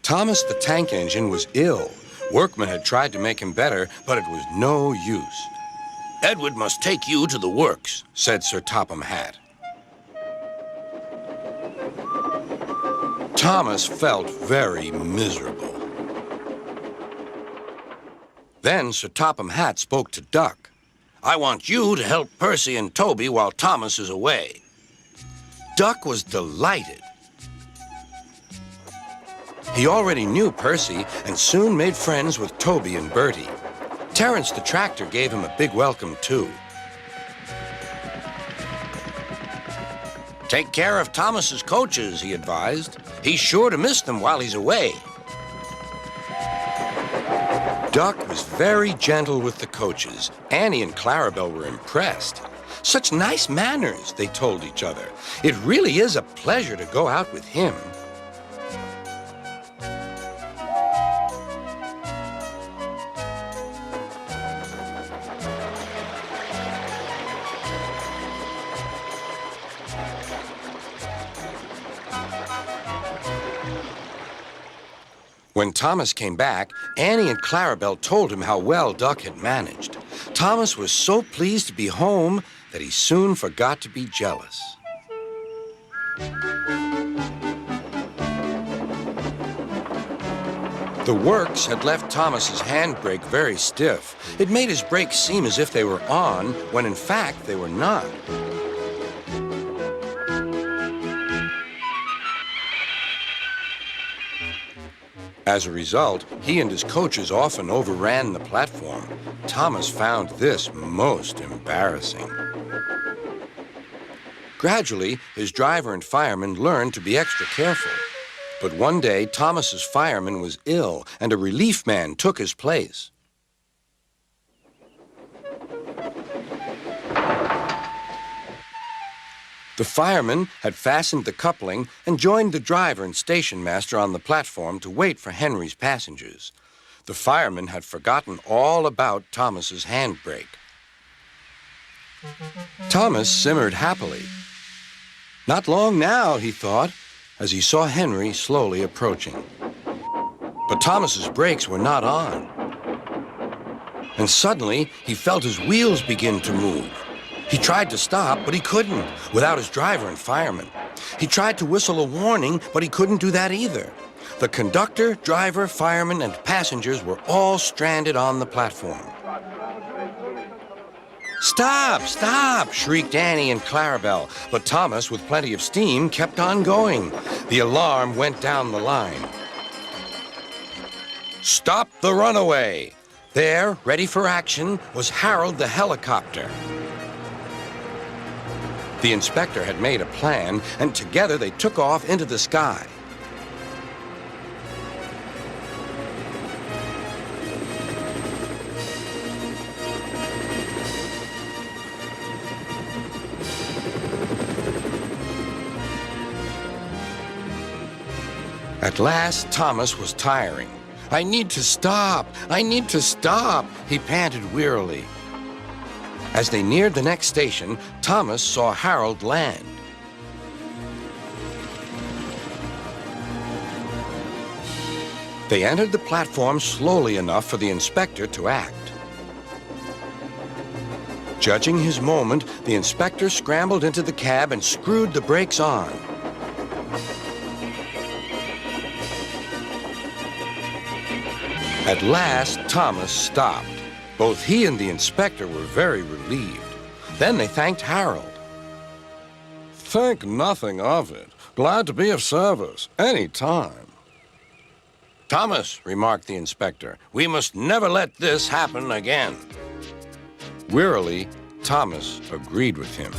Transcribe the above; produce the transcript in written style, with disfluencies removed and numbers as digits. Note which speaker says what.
Speaker 1: Thomas the tank engine was ill. Workmen had tried to make him better, but it was no use. "Edward must take you to the works," said Sir Topham Hatt. Thomas felt very miserable. Then Sir Topham Hatt spoke to Duck. "I want you to help Percy and Toby while Thomas is away." Duck was delighted. He already knew Percy and soon made friends with Toby and Bertie. Terence the tractor gave him a big welcome, too. "Take care of Thomas's coaches," he advised. "He's sure to miss them while he's away." Duck was very gentle with the coaches. Annie and Clarabelle were impressed. "Such nice manners," they told each other. "It really is a pleasure to go out with him." When Thomas came back, Annie and Clarabelle told him how well Duck had managed. Thomas was so pleased to be home that he soon forgot to be jealous. The works had left Thomas's handbrake very stiff. It made his brakes seem as if they were on, when in fact they were not. As a result, he and his coaches often overran the platform. Thomas found this most embarrassing. Gradually, his driver and fireman learned to be extra careful. But one day, Thomas's fireman was ill, and a relief man took his place. The fireman had fastened the coupling and joined the driver and station master on the platform to wait for Henry's passengers. The fireman had forgotten all about Thomas's handbrake. Thomas simmered happily. Not long now, he thought, as he saw Henry slowly approaching. But Thomas's brakes were not on. And suddenly, he felt his wheels begin to move. He tried to stop, but he couldn't, without his driver and fireman. He tried to whistle a warning, but he couldn't do that either. The conductor, driver, fireman, and passengers were all stranded on the platform. "Stop! Stop!" shrieked Annie and Clarabelle, but Thomas, with plenty of steam, kept on going. The alarm went down the line. "Stop the Runaway!" There, ready for action, was Harold the helicopter. The inspector had made a plan, and together they took off into the sky. At last, Thomas was tiring. "I need to stop! I need to stop!" he panted wearily. As they neared the next station, Thomas saw Harold land. They entered the platform slowly enough for the inspector to act. Judging his moment, the inspector scrambled into the cab and screwed the brakes on. At last, Thomas stopped. Both he and the inspector were very relieved. Then they thanked Harold. "Think nothing of it. Glad to be of service, any time." "Thomas," remarked the inspector, "we must never let this happen again." Wearily, Thomas agreed with him.